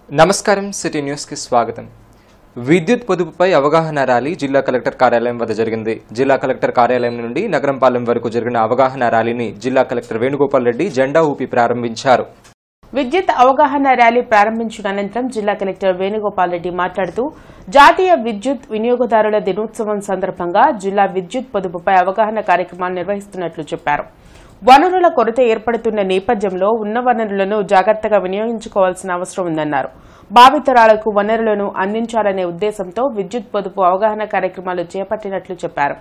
నమస్కారం city news కి స్వాగతం. విద్యుత్ పొదుపుపై అవగాహన ర్యాలీ జిల్లా కలెక్టర్ కార్యాలయం వద్ద జరిగింది. జిల్లా కలెక్టర్ కార్యాలయం నుండి నగరంపాలెం వరకు జరిగిన అవగాహన ర్యాలీని జిల్లా కలెక్టర్ వేణుగోపాల్ రెడ్డి జెండా ఊపి ప్రారంభించారు. విద్యుత్ అవగాహన ర్యాలీ ప్రారంభించిన అనంతరం జిల్లా కలెక్టర్ వేణుగోపాల్ రెడ్డి మాట్లాడుతూ జాతీయ విద్యుత్ వినియోగదారుల దినోత్సవం సందర్భంగా జిల్లా విద్యుత్ పొదుపుపై అవగాహన కార్యక్రమాలు నిర్వహిస్తున్నట్లు చెప్పారు. వనరుల కొరత ఏర్పడుతున్న నేపథ్యంలో ఉన్న వనరులను జాగ్రత్తగా వినియోగించుకోవాల్సిన అవసరం ఉందన్నారు. భావితరాలకు వనరులను అందించాలనే ఉద్దేశంతో విద్యుత్ పొదుపు అవగాహన కార్యక్రమాలు చేపట్టినట్లు చెప్పారు.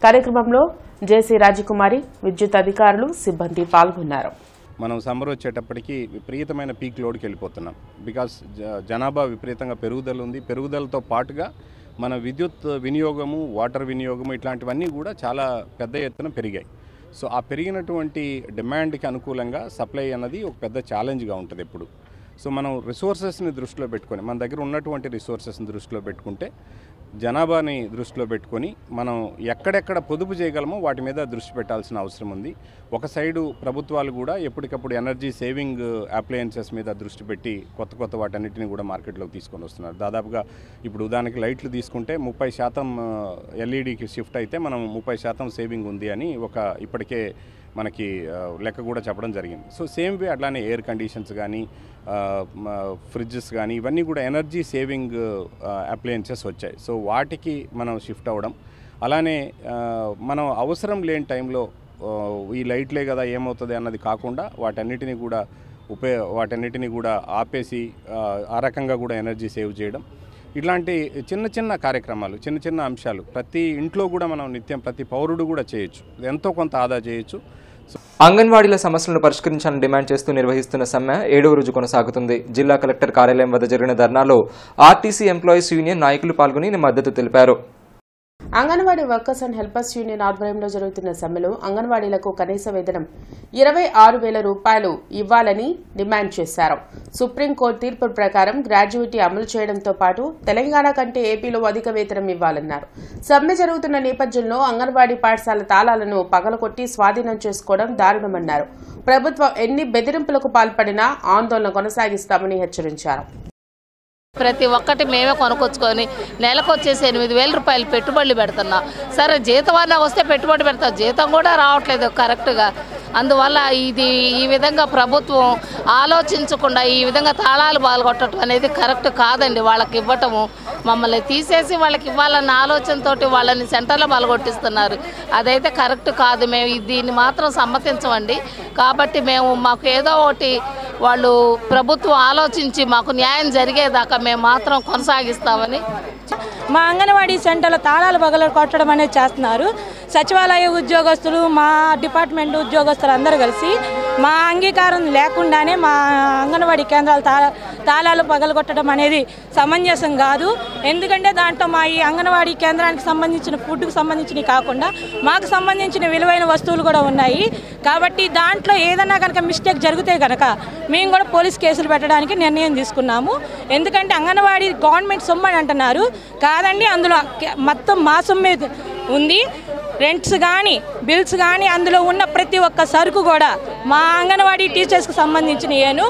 కార్యక్రమంలో జేసీ రాజకుమారి, విద్యుత్ అధికారులు, సిబ్బంది పాల్గొన్నారు. మనం సమ్మర్ వచ్చేటప్పటికి విపరీతమైన పీక్ లోడ్కి వెళ్ళిపోతున్నాం. బికాస్ జనాభా విపరీతంగా పెరుగుదల ఉంది. పెరుగుదలతో పాటుగా మన విద్యుత్ వినియోగము, వాటర్ వినియోగము ఇట్లాంటివన్నీ కూడా చాలా పెద్ద ఎత్తున పెరిగాయి. సో ఆ పెరిగినటువంటి డిమాండ్కి అనుకూలంగా సప్లై అన్నది ఒక పెద్ద ఛాలెంజ్గా ఉంటుంది ఎప్పుడు. సో మనం రిసోర్సెస్ని దృష్టిలో పెట్టుకొని, మన దగ్గర ఉన్నటువంటి రిసోర్సెస్ని దృష్టిలో పెట్టుకుంటే, జనాభాని దృష్టిలో పెట్టుకొని మనం ఎక్కడెక్కడ పొదుపు చేయగలమో వాటి మీద దృష్టి పెట్టాల్సిన అవసరం ఉంది. ఒక సైడు ప్రభుత్వాలు కూడా ఎప్పటికప్పుడు ఎనర్జీ సేవింగ్ అప్లయన్సెస్ మీద దృష్టి పెట్టి కొత్త వాటన్నిటిని కూడా మార్కెట్లోకి తీసుకొని వస్తున్నారు. దాదాపుగా ఇప్పుడు ఉదాహరణకి లైట్లు తీసుకుంటే 30% ఎల్ఈడికి షిఫ్ట్ అయితే మనం 30% సేవింగ్ ఉంది అని ఇప్పటికే మనకి లెక్క కూడా చెప్పడం జరిగింది. సో సేమ్ వే అట్లానే ఎయిర్ కండిషన్స్ కానీ, ఫ్రిడ్జెస్ కానీ ఇవన్నీ కూడా ఎనర్జీ సేవింగ్ అప్లయన్సెస్ వచ్చాయి. సో వాటికి మనం షిఫ్ట్ అవ్వడం, అలానే మనం అవసరం లేని టైంలో ఈ లైట్లే కదా ఏమవుతుంది అన్నది కాకుండా వాటన్నిటిని కూడా ఆపేసి ఆ రకంగా కూడా ఎనర్జీ సేవ్ చేయడం, ఇట్లాంటి చిన్న కార్యక్రమాలు, చిన్న అంశాలు ప్రతి ఇంట్లో కూడా మనం నిత్యం ప్రతి పౌరుడు కూడా చేయొచ్చు, ఎంతో కొంత ఆదా చేయొచ్చు. అంగన్వాడీల సమస్యలను పరిష్కరించాలని డిమాండ్ చేస్తూ నిర్వహిస్తున్న సమ్మె 7వ రోజు కొనసాగుతుంది. జిల్లా కలెక్టర్ కార్యాలయం వద్ద జరిగిన ధర్నాలో ఆర్టీసీ ఎంప్లాయీస్ యూనియన్ నాయకులు పాల్గొని మద్దతు తెలిపారు. Anganwadi workers and helpers union ఆధ్వర్యంలో జరుగుతున్న సమ్మెలో అంగన్వాడీలకు కనీస వేతనం 26,000 రూపాయలు ఇవ్వాలని డిమాండ్ చేశారు. సుప్రీంకోర్టు తీర్పు ప్రకారం గ్రాడ్యుయేటీ అమలు చేయడంతో పాటు తెలంగాణ కంటే ఏపీలో అధిక వేతనం ఇవ్వాలన్నారు. సమ్మె జరుగుతున్న నేపథ్యంలో అంగన్వాడీ పాఠశాల తాళాలను పగలకొట్టి స్వాధీనం చేసుకోవడం దారుణమన్నారు. ప్రభుత్వం ఎన్ని బెదిరింపులకు పాల్పడినా ఆందోళన కొనసాగిస్తామని హెచ్చరించారు. ప్రతి ఒక్కటి మేమే కొనుక్కొచ్చుకొని నెలకు వచ్చేసి 8,000 రూపాయలు పెట్టుబడులు పెడుతున్నా. సరే జీతం అన్నా వస్తే పెట్టుబడి పెడతాం, జీతం కూడా రావట్లేదు కరెక్ట్గా. అందువల్ల ఈ విధంగా ప్రభుత్వం ఆలోచించకుండా ఈ విధంగా తాళాలు పాల్గొట్టడం అనేది కరెక్ట్ కాదండి. వాళ్ళకి ఇవ్వటము, మమ్మల్ని తీసేసి వాళ్ళకి ఇవ్వాలన్న ఆలోచనతో వాళ్ళని సెంటర్లో పాల్గొట్టిస్తున్నారు. అదైతే కరెక్ట్ కాదు. మేము దీన్ని మాత్రం సమ్మతించమండి. కాబట్టి మాకు ఏదో ఒకటి వాళ్ళు ప్రభుత్వం ఆలోచించి మాకు న్యాయం జరిగేదాకా మేము మాత్రం కొనసాగిస్తామని. మా అంగన్వాడీ సెంటర్లో తాళాలు పగల కొట్టడం అనేది చేస్తున్నారు. సచివాలయ ఉద్యోగస్తులు, మా డిపార్ట్మెంట్ ఉద్యోగస్తులు అందరూ కలిసి మా అంగీకారం లేకుండానే మా అంగన్వాడీ కేంద్రాలు తాళాలు పగలగొట్టడం అనేది సమంజసం కాదు. ఎందుకంటే దాంట్లో మా ఈ అంగన్వాడీ కేంద్రానికి సంబంధించిన ఫుడ్కి సంబంధించినవి కాకుండా మాకు సంబంధించిన విలువైన వస్తువులు కూడా ఉన్నాయి. కాబట్టి దాంట్లో ఏదన్నా కనుక మిస్టేక్ జరిగితే కనుక మేము కూడా పోలీస్ కేసులు పెట్టడానికి నిర్ణయం తీసుకున్నాము. ఎందుకంటే అంగన్వాడీ గవర్నమెంట్ సొమ్ము అని అంటున్నారు, కాదండి. అందులో మొత్తం మా సొమ్మే ఉంది. రెంట్స్ కానీ, బిల్స్ కానీ, అందులో ఉన్న ప్రతి ఒక్క సరుకు కూడా మా అంగన్వాడీ టీచర్స్కి సంబంధించిన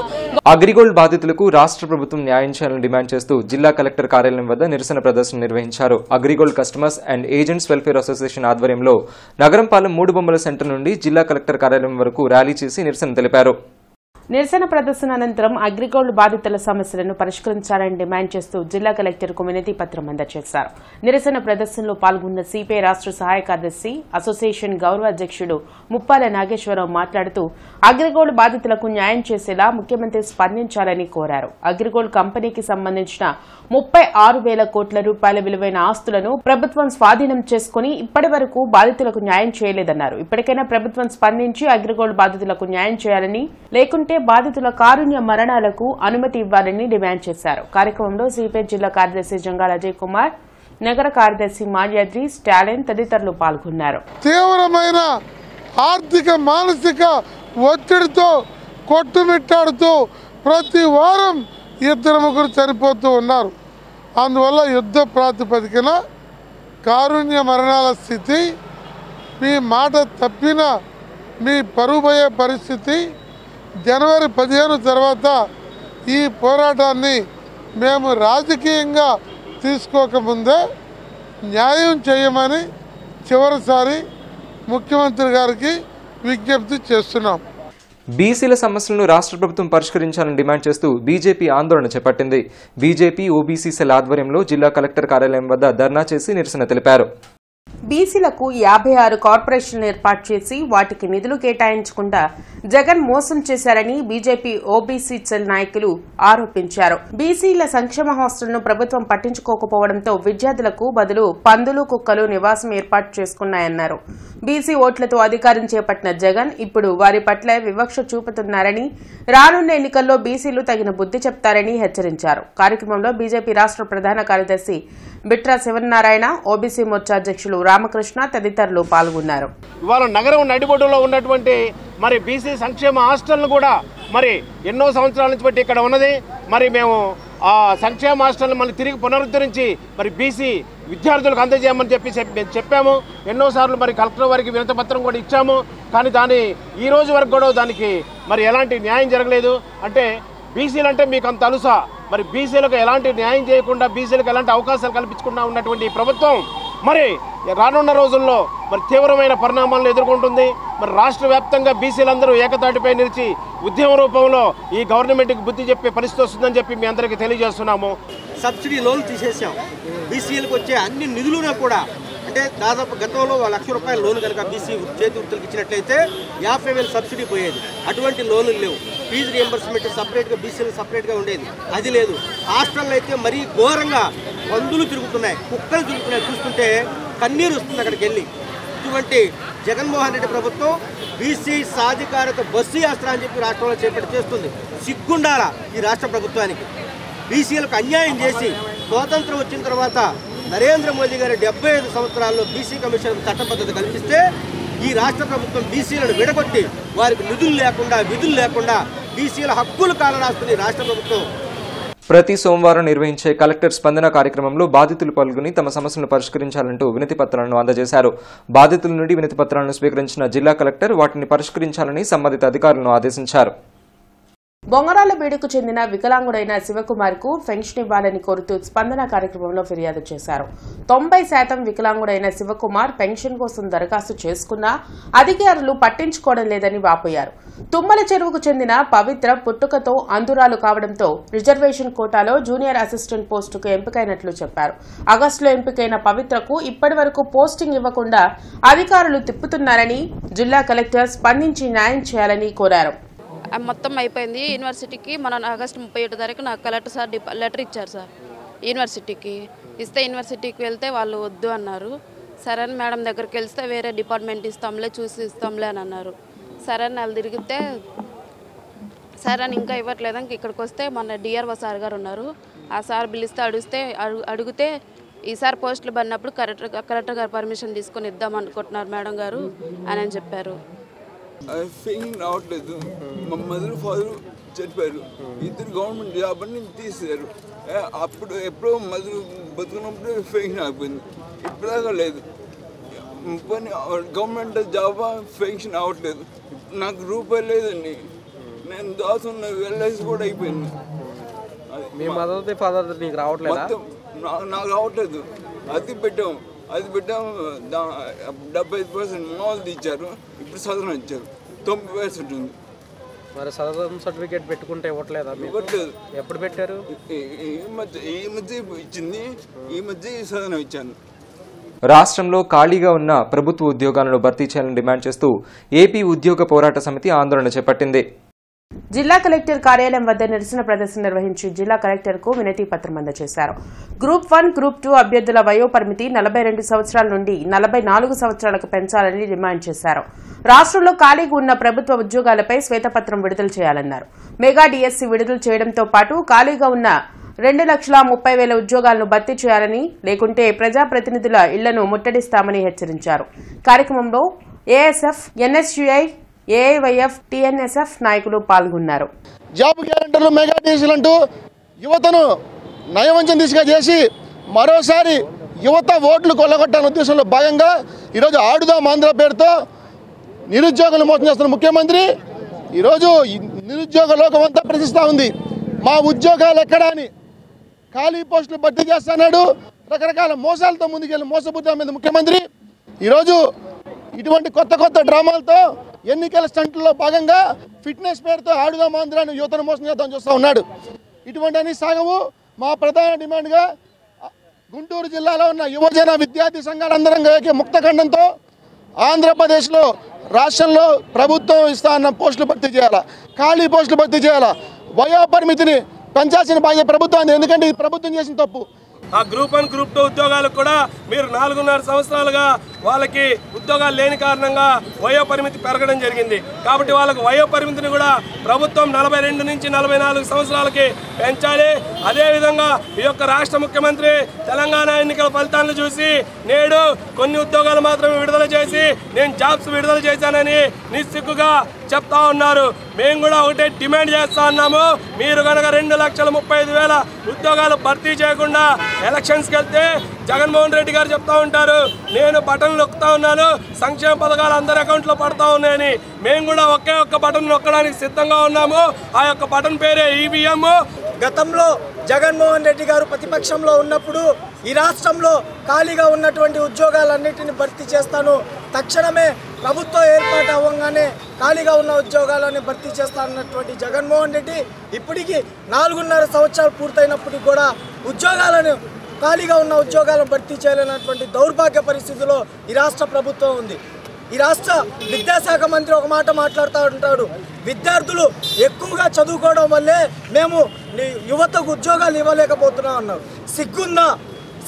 అగ్రిగోల్డ్ బాధితులకు రాష్ట్ర ప్రభుత్వం న్యాయం చేయాలని డిమాండ్ చేస్తూ జిల్లా కలెక్టర్ కార్యాలయం వద్ద నిరసన ప్రదర్శన నిర్వహించారు. AgriGold customers and agents welfare association ఆధ్వర్యంలో నగరంపాలెం 3 బొమ్మల సెంటర్ నుండి జిల్లా కలెక్టర్ కార్యాలయం వరకు ర్యాలీ చేసి నిరసన తెలిపారు. నిరసన ప్రదర్శన అనంతరం అగ్రిగోల్డ్ బాధితుల సమస్యలను పరిష్కరించాలని డిమాండ్ చేస్తూ జిల్లా కలెక్టర్కు వినతి పత్రం అందజేశారు. నిరసన ప్రదర్శనలో పాల్గొన్న సిపిఐ రాష్ట్ర సహాయ కార్యదర్శి, అసోసియేషన్ గౌరవ అధ్యక్షుడు ముప్పాల నాగేశ్వరరావు మాట్లాడుతూ అగ్రిగోల్డ్ బాధితులకు న్యాయం చేసేలా ముఖ్యమంత్రి స్పందించాలని కోరారు. అగ్రిగోల్డ్ కంపెనీకి సంబంధించిన 36,000 కోట్ల రూపాయల విలువైన ఆస్తులను ప్రభుత్వం స్వాధీనం చేసుకుని ఇప్పటి వరకు బాధితులకు న్యాయం చేయలేదన్నారు. ఇప్పటికైనా ప్రభుత్వం స్పందించి అగ్రిగోల్డ్ బాధితులకు న్యాయం చేయాలని, లేకుంటే బాధితుల కారుణ్య మరణాలకు అనుమతి ఇవ్వాలని డిమాండ్ చేశారు. కార్యక్రమంలో సిపిఐ జిల్లా కార్యదర్శి జంగాల అజయ్ కుమార్, నగర కార్యదర్శి మాల్యాద్రి, స్టాలిన్ తదితరులు పాల్గొన్నారు. తీవ్రమైన ఆర్థిక మానసిక ఒత్తిడితో కొట్టుమిట్టాడుతూ ప్రతి వారం 2-3 చనిపోతూ ఉన్నారు. అందువల్ల యుద్ధ ప్రాతిపదికన కారుణ్య మరణాల స్థితి, మీ మాట తప్పిన మీ పరువు పోయే పరిస్థితి, జనవరి 15 తర్వాత ఈ పోరాటాన్ని మేము రాజకీయంగా తీసుకోకముందే న్యాయం చేయమని చివరిసారి ముఖ్యమంత్రి గారికి విజ్ఞప్తి చేస్తున్నాం. బీసీల సమస్యలను రాష్ట్ర ప్రభుత్వం పరిష్కరించాలని డిమాండ్ చేస్తూ బీజేపీ ఆందోళన చేపట్టింది. బీజేపీ ఓబీసీ సెల్ ఆధ్వర్యంలో జిల్లా కలెక్టర్ కార్యాలయం వద్ద ధర్నా చేసి నిరసన తెలిపారు. బీసీలకు 56 కార్పొరేషన్లు ఏర్పాటు చేసి వాటికి నిధులు కేటాయించకుండా జగన్ మోసం చేశారని బీజేపీ ఓబీసీ సెల్ నాయకులు ఆరోపించారు. బీసీల సంక్షేమ హాస్టల్ను ప్రభుత్వం పట్టించుకోకపోవడంతో విద్యార్థులకు బదులు పందులు కుక్కలు నివాసం ఏర్పాటు చేసుకున్నాయన్నారు. బీసీ ఓట్లతో అధికారం చేపట్టిన జగన్ ఇప్పుడు వారి పట్ల వివక్ష చూపుతున్నారని, రానున్న ఎన్నికల్లో బీసీలు తగిన బుద్ధి చెప్తారని హెచ్చరించారు. కార్యక్రమంలో బీజేపీ రాష్ట్ర ప్రధాన కార్యదర్శి బిట్రా శివనారాయణ, ఓబీసీ మోర్చా అధ్యక్షులు రామకృష్ణ తదితరులు పాల్గొన్నారు. ఇవాళ నగరం నడిబొడ్డులో ఉన్నటువంటి మరి బీసీ సంక్షేమ హాస్టల్ను కూడా మరి ఎన్నో సంవత్సరాల నుంచి బట్టి ఇక్కడ ఉన్నది. మరి మేము ఆ సంక్షేమ హాస్టల్ని మళ్ళీ తిరిగి పునరుద్ధరించి మరి బీసీ విద్యార్థులకు అందజేయమని చెప్పాము. ఎన్నోసార్లు మరి కలెక్టర్ వారికి వినతిపత్రం కూడా ఇచ్చాము. కానీ ఈ రోజు వరకు కూడా దానికి మరి ఎలాంటి న్యాయం జరగలేదు. అంటే బీసీలు అంటే మీకు అంత అలుసా? మరి బీసీలకు ఎలాంటి న్యాయం చేయకుండా, బీసీలకు ఎలాంటి అవకాశాలు కల్పించకుండా ఉన్నటువంటి ప్రభుత్వం మరి రానున్న రోజుల్లో మరి తీవ్రమైన పరిణామాలను ఎదుర్కొంటుంది. మరి రాష్ట్ర వ్యాప్తంగా బీసీలందరూ ఏకతాటిపై నిలిచి ఉద్యమ రూపంలో ఈ గవర్నమెంట్కి బుద్ధి చెప్పే పరిస్థితి వస్తుందని చెప్పి మీ అందరికీ తెలియజేస్తున్నాము. సబ్సిడీ లోన్ తీసేసాం. బీసీలకు వచ్చే అన్ని నిధులను కూడా అంటే దాదాపు గతంలో ₹1,00,000 లోన్ కనుక బీసీ చేతి వృత్తులకు ఇచ్చినట్లయితే 50,000 సబ్సిడీ పోయేది. అటువంటి లోన్లు లేవు. ఫీజు రియంబర్స్మెంట్ సపరేట్గా బీసీలు సపరేట్గా ఉండేది, అది లేదు. హాస్టల్లో అయితే మరీ ఘోరంగా పందులు తిరుగుతున్నాయి, కుక్కలు తిరుగుతున్నాయి. చూస్తుంటే కన్నీరు వస్తుంది అక్కడికి వెళ్ళి. ఇటువంటి జగన్మోహన్ రెడ్డి ప్రభుత్వం బీసీ సాధికారత బస్సు యాత్ర అని చెప్పి రాష్ట్రంలో చేపట్టి చేస్తుంది. సిగ్గుండాల ఈ రాష్ట్ర ప్రభుత్వానికి. బీసీలకు అన్యాయం చేసి స్వాతంత్రం వచ్చిన తర్వాత నరేంద్ర మోదీ గారి 75 సంవత్సరాల్లో బీసీ కమిషన్ చట్టబద్ధత కల్పిస్తే ఈ రాష్ట్ర ప్రభుత్వం బీసీలను విడగొట్టి వారికి నిధులు లేకుండా, విధులు లేకుండా బీసీల హక్కులు కాలరాస్తుంది రాష్ట్ర ప్రభుత్వం. ప్రతి సోమవారం నిర్వహించే కలెక్టర్ స్పందన కార్యక్రమంలో బాధితులు పాల్గొని తమ సమస్యలను పరిష్కరించాలంటూ వినతి పత్రాలను అందజేశారు. బాధితుల నుండి వినతి పత్రాలను స్వీకరించిన జిల్లా కలెక్టర్ వాటిని పరిష్కరించాలని సంబంధిత అధికారులను ఆదేశించారు. బొంగరాలబేడుకు చెందిన వికలాంగుడైన శివకుమార్ కు పెన్షన్ ఇవ్వాలని కోరుతూ స్పందన కార్యక్రమంలో ఫిర్యాదు చేశారు. 90% వికలాంగుడైన శివకుమార్ పెన్షన్ కోసం దరఖాస్తు చేసుకున్నా అధికారులు పట్టించుకోవడం లేదని వాపోయారు. తుమ్మల చెరువుకు చెందిన పవిత్ర పుట్టుకతో అంధురాలు కావడంతో రిజర్వేషన్ కోటాలో జూనియర్ అసిస్టెంట్ పోస్టుకు ఎంపికైనట్లు చెప్పారు. ఆగస్టులో ఎంపికైన పవిత్రకు ఇప్పటి వరకు పోస్టింగ్ ఇవ్వకుండా అధికారులు తిప్పుతున్నారని జిల్లా కలెక్టర్ స్పందించి న్యాయం చేయాలని కోరారు. మొత్తం అయిపోయింది. యూనివర్సిటీకి మన ఆగస్టు 31 తారీఖు నాకు కలెక్టర్ సార్ లెటర్ ఇచ్చారు సార్. యూనివర్సిటీకి ఇస్తే యూనివర్సిటీకి వెళ్తే వాళ్ళు వద్దు అన్నారు. సరే అని మేడం దగ్గరికి వెళ్తే వేరే డిపార్ట్మెంట్ ఇస్తాంలే, చూసి ఇస్తాంలే అని అన్నారు. సరే అని వాళ్ళు తిరిగితే సరే అని ఇంకా ఇవ్వట్లేదు. ఇక్కడికి వస్తే మన డిఆర్ఓ సార్ గారు ఉన్నారు. ఆ సార్ పిలిస్తే అడిగితే ఈసారి పోస్టులు పడినప్పుడు కలెక్టర్ గారు పర్మిషన్ తీసుకొని ఇద్దాం అనుకుంటున్నారు మేడం గారు అని చెప్పారు. ఫెయిన్ రావట్లేదు. మా మదర్ ఫాదర్ చనిపోయారు. ఇద్దరు గవర్నమెంట్ జాబ్ అని తీసారు. అప్పుడు ఎప్పుడో మదర్ బతుకున్నప్పుడు ఫెయిన్ అయిపోయింది. ఇప్పుడుదాకా లేదు. గవర్నమెంట్ జాబ్ పెన్షన్ అవ్వట్లేదు. నాకు రూపాయి లేదండి. నేను దాసున్న ఎల్ఐసి కూడా అయిపోయింది. నాకు రావట్లేదు. అది పెట్టాం 75% మామూలు ఇచ్చారు. ఇప్పుడు సదరం ఇచ్చారు 90% ఉంది. మరి సదరం సర్టిఫికేట్ పెట్టుకుంటే ఇవ్వట్లేదా? ఇవ్వట్లేదు. ఎప్పుడు పెట్టారు? ఈ మధ్య ఇచ్చింది. ఈ మధ్య సదనం ఇచ్చాను. రాష్ట్రంలో ఖాళీగా ఉన్న ప్రభుత్వ ఉద్యోగాలను భర్తీ చేయాలని డిమాండ్ చేస్తూ ఏపీ ఉద్యోగ పోరాట సమితి ఆందోళన చేపట్టింది. జిల్లా కలెక్టర్ కార్యాలయం వద్ద నిరసన ప్రదర్శన నిర్వహించి జిల్లా కలెక్టర్ కు వినతి పత్రం అందజేశారు. గ్రూప్ 1, గ్రూప్ 2 అభ్యర్థుల వయోపరిమితి 42 సంవత్సరాల నుండి 44 సంవత్సరాలకు పెంచాలని డిమాండ్ చేశారు. రాష్ట్రంలో ఖాళీగా ఉన్న ప్రభుత్వ ఉద్యోగాలపై శ్వేతపత్రం విడుదల చేయాలన్నారు. మెగా డిఎస్సీ విడుదల చేయడంతో పాటు ఖాళీగా ఉన్న 2,30,000 ఉద్యోగాలను భర్తీ చేయాలని, లేకుంటే ప్రజాప్రతినిధుల ఇళ్లను ముట్టడిస్తామని హెచ్చరించారు. కార్యక్రమంలో ఏఎస్ఎఫ్, ఎన్ఎస్యుఐ, ఏఐవైఎఫ్, టీఎన్ఎస్ఎఫ్ నాయకులు పాల్గొన్నారు. జాబ్ గ్యారెంటీలు, మెగా డీసీలు అంటూ యువతను నయవంచన దిశగా చేసి మరోసారి యువత ఓట్లు కొల్లగొట్టాలనే ఉద్దేశంలో భాగంగా ఈరోజు ఆడుదాం ఆంధ్ర పేరుతో నిరుద్యోగులు మోసం చేస్తున్న ముఖ్యమంత్రి ఈరోజు నిరుద్యోగ లోకం అంతా ప్రశ్నిస్తూ ఉంది. మా ఉద్యోగాలు ఎక్కడా అని. ఖాళీ పోస్టులు భర్తీ చేస్తున్నాడు. రకరకాల మోసాలతో ముందుకెళ్ళి మోసపూరితమైన ముఖ్యమంత్రి ఈరోజు ఇటువంటి కొత్త కొత్త డ్రామాలతో ఎన్నికల స్టంట్లో భాగంగా ఫిట్నెస్ పేరుతో ఆడుదాం ఆంధ్రాను యువతను మోసం చేద్దాం చూస్తూ ఉన్నాడు. ఇటువంటి అన్ని సాగవు. మా ప్రధాన డిమాండ్గా గుంటూరు జిల్లాలో ఉన్న యువజన విద్యార్థి సంఘాలందరం ముక్తఖండంతో ఆంధ్రప్రదేశ్లో రాష్ట్రంలో ప్రభుత్వం ఇస్తా అన్న పోస్టులు భర్తీ చేయాలా, ఖాళీ పోస్టులు భర్తీ చేయాలా, వయోపరిమితిని పెంచాల్సిన బాధ్యత ప్రభుత్వాన్ని. ఎందుకంటే ఇది ప్రభుత్వం చేసిన తప్పు. ఆ గ్రూప్ 1 గ్రూప్ 2 ఉద్యోగాలకు కూడా మీరు 4.5 సంవత్సరాలుగా వాళ్ళకి ఉద్యోగాలు లేని కారణంగా వయో పరిమితి పెరగడం జరిగింది. కాబట్టి వాళ్ళకు వయో పరిమితిని కూడా ప్రభుత్వం 42 నుంచి 44 సంవత్సరాలకి పెంచాలి. అదేవిధంగా ఈ యొక్క రాష్ట్ర ముఖ్యమంత్రి తెలంగాణ ఎన్నికల ఫలితాలను చూసి నేడు కొన్ని ఉద్యోగాలు మాత్రమే విడుదల చేసి నేను జాబ్స్ విడుదల చేశానని నిస్సిగ్గుగా చెప్తా ఉన్నారు. మేము కూడా ఒకటే డిమాండ్ చేస్తా ఉన్నాము. మీరు కనుక 2,35,000 ఉద్యోగాలు భర్తీ చేయకుండా ఎలక్షన్స్కి వెళ్తే జగన్మోహన్ రెడ్డి గారు చెప్తా ఉంటారు నేను బటన్ నొక్కుతా ఉన్నాను, సంక్షేమ పథకాలు అందరి అకౌంట్లో పడతా ఉన్నాయని. మేము కూడా ఒకే ఒక్క బటన్ నొక్కడానికి సిద్ధంగా ఉన్నాము. ఆ యొక్క బటన్ పేరే ఈవీఎం. గతంలో జగన్మోహన్ రెడ్డి గారు ప్రతిపక్షంలో ఉన్నప్పుడు ఈ రాష్ట్రంలో ఖాళీగా ఉన్నటువంటి ఉద్యోగాలన్నింటినీ భర్తీ చేస్తాను, తక్షణమే ప్రభుత్వం ఏర్పాటు అవ్వగానే ఖాళీగా ఉన్న ఉద్యోగాలని భర్తీ చేస్తానన్నటువంటి జగన్మోహన్ రెడ్డి ఇప్పటికీ 4.5 సంవత్సరాలు పూర్తయినప్పటికీ కూడా ఖాళీగా ఉన్న ఉద్యోగాలను భర్తీ చేయలేనటువంటి దౌర్భాగ్య పరిస్థితిలో ఈ రాష్ట్ర ప్రభుత్వం ఉంది. ఈ రాష్ట్ర విద్యాశాఖ మంత్రి ఒక మాట మాట్లాడుతూ ఉంటాడు, విద్యార్థులు ఎక్కువగా చదువుకోవడం వల్లే మేము యువతకు ఉద్యోగాలు ఇవ్వలేకపోతున్నాం అన్నారు.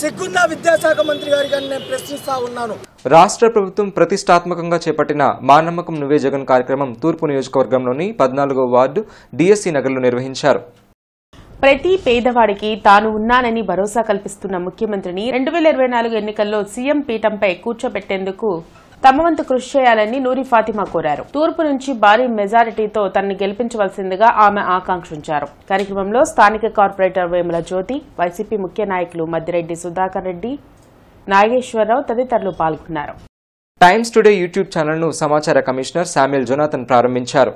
సిగ్గుందా విద్యాశాఖ మంత్రి గారికి అని నేను ప్రశ్నిస్తా ఉన్నాను. రాష్ట్ర ప్రభుత్వం ప్రతిష్టాత్మకంగా చేపట్టిన మా నమ్మకం నువ్వే జగన్ కార్యక్రమం తూర్పు నియోజకవర్గంలోని 14వ వార్డు డిఎస్సీ నగర్లో నిర్వహించారు. ప్రతి పేదవాడికి తాను ఉన్నానని భరోసా కల్పిస్తున్న ముఖ్యమంత్రిని 2024 ఎన్నికల్లో సీఎం పీఠంపై కూర్చోబెట్టేందుకు తమ వంతు కృషి చేయాలని నూరి ఫాతిమా కోరారు. తూర్పు నుంచి భారీ మెజారిటీతో తనను గెలిపించవలసిందిగా ఆమె ఆకాంక్షించారు. కార్యక్రమంలో స్థానిక కార్పొరేటర్ వేముల జ్యోతి, వైసీపీ ముఖ్య నాయకులు మద్దిరెడ్డి సుధాకర్ రెడ్డి, నాగేశ్వరరావు తదితరులు పాల్గొన్నారు. టైమ్స్ టుడే యూట్యూబ్ ఛానల్ను సమాచార కమిషనర్ శామ్యుల్ జొనాథన్ ప్రారంభించారు.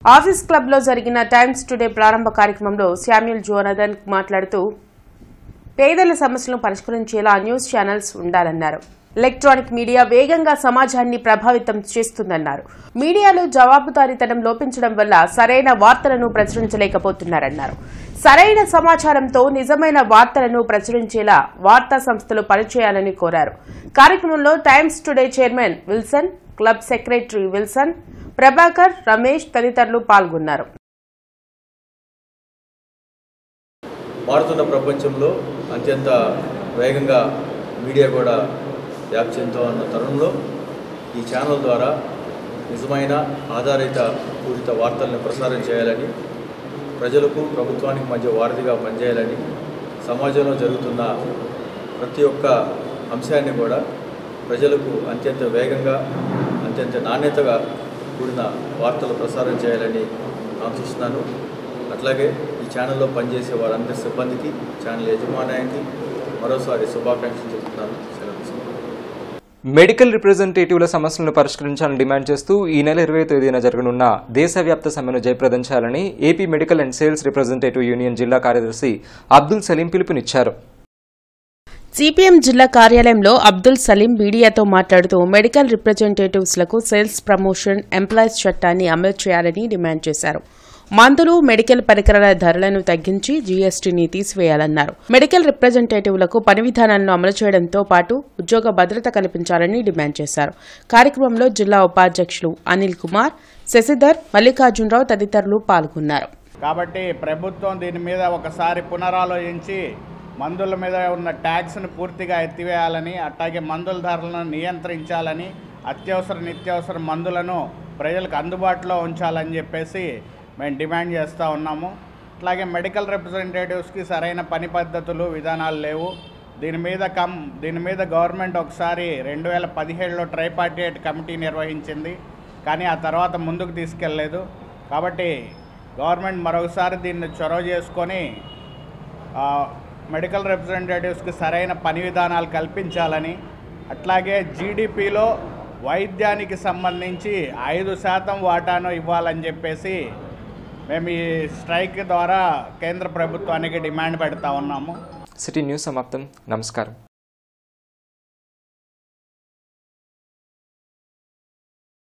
ఆఫీస్ క్లబ్ లో జరిగిన టైమ్స్ టుడే ప్రారంభ కార్యక్రమంలో శామ్యుల్ జోనాథన్ మాట్లాడుతూ పేదల సమస్యలను పరిష్కరించేలా న్యూస్ ఛానల్స్ ఉండాలన్నారు. ఎలక్ట్రానిక్ మీడియా వేగంగా సమాజాన్ని ప్రభావితం చేస్తుందన్నారు. మీడియాలో జవాబుదారీతనం లోపించడం వల్ల సరైన వార్తలను ప్రచురించలేకపోతున్నారన్నారు. సరైన సమాచారంతో నిజమైన వార్తలను ప్రచురించేలా వార్తా సంస్థలు పనిచేయాలని కోరారు. కార్యక్రమంలో times today chairman Wilson, club secretary Wilson, Prabhakar, Ramesh తదితరులు పాల్గొన్నారు. మారుతున్న ప్రపంచంలో అత్యంత వేగంగా మీడియా కూడా వ్యాప్తి చెందుతూ ఉన్న తరుణంలో ఈ ఛానల్ ద్వారా నిజమైన ఆధారిత పూరిత వార్తలను ప్రసారం చేయాలని, ప్రజలకు ప్రభుత్వానికి మధ్య వారధిగా పనిచేయాలని, సమాజంలో జరుగుతున్న ప్రతి ఒక్క అంశాన్ని కూడా ప్రజలకు అత్యంత వేగంగా అత్యంత నాణ్యతగా కూడిన వార్తలు ప్రసారం చేయాలని ఆశిస్తున్నాను. అట్లాగే ఈ ఛానల్లో పనిచేసే వారందరి సిబ్బందికి, ఛానల్ యజమానానికి మరోసారి శుభాకాంక్షలు చెబుతున్నాను. మెడికల్ రిప్రజెంటేటివ్ల సమస్యలను పరిష్కరించాలని డిమాండ్ చేస్తూ ఈ నెల 20వ తేదీన జరగనున్న దేశవ్యాప్త సమ్మెను జయప్రదం చేయాలని AP medical and sales representative union జిల్లా కార్యదర్శి అబ్దుల్ సలీం పిలుపునిచ్చారు. సిపిఎం జిల్లా కార్యాలయంలో అబ్దుల్ సలీం మీడియాతో మాట్లాడుతూ మెడికల్ రిప్రజెంటేటివ్స్లకు సేల్స్ ప్రమోషన్ ఎంప్లాయీస్ చట్టాన్ని అమలు చేయాలని డిమాండ్ చేశారు. మందులు, మెడికల్ పరికరాల ధరలను తగ్గించి జీఎస్టీని తీసివేయాలన్నారు. మెడికల్ రిప్రజెంటేటివ్లకు పని విధానాలను అమలు చేయడంతో పాటు ఉద్యోగ భద్రత కల్పించాలని డిమాండ్ చేశారు. కార్యక్రమంలో జిల్లా ఉపాధ్యక్షులు అనిల్ కుమార్, శశిధర్, మల్లికార్జునరావు తదితరులు పాల్గొన్నారు. కాబట్టి ప్రభుత్వం దీని మీద ఒకసారి పునరాలోచించి మందుల మీద ఉన్న ట్యాక్స్ను పూర్తిగా ఎత్తివేయాలని, అట్లాగే మందుల ధరలను నియంత్రించాలని, అత్యవసర నిత్యావసర మందులను ప్రజలకు అందుబాటులో ఉంచాలని చెప్పేసి మేము డిమాండ్ చేస్తూ ఉన్నాము. అట్లాగే మెడికల్ రిప్రజెంటేటివ్స్కి సరైన పని పద్ధతులు, విధానాలు లేవు. దీని మీద గవర్నమెంట్ ఒకసారి 2017లో ట్రైపార్టైట్ కమిటీ నిర్వహించింది, కానీ ఆ తర్వాత ముందుకు తీసుకెళ్ళలేదు. కాబట్టి గవర్నమెంట్ మరొకసారి దీన్ని చొరవ చేసుకొని మెడికల్ రిప్రజెంటేటివ్స్కి సరైన పని విధానాలు కల్పించాలని, అట్లాగే జీడిపిలో వైద్యానికి సంబంధించి 5% వాటాను ఇవ్వాలని చెప్పేసి మేము ఈ స్ట్రైక్ ద్వారా కేంద్ర ప్రభుత్వానికి డిమాండ్ పెడతా ఉన్నాము. సిటీ న్యూస్ సమాప్తం. నమస్కారం.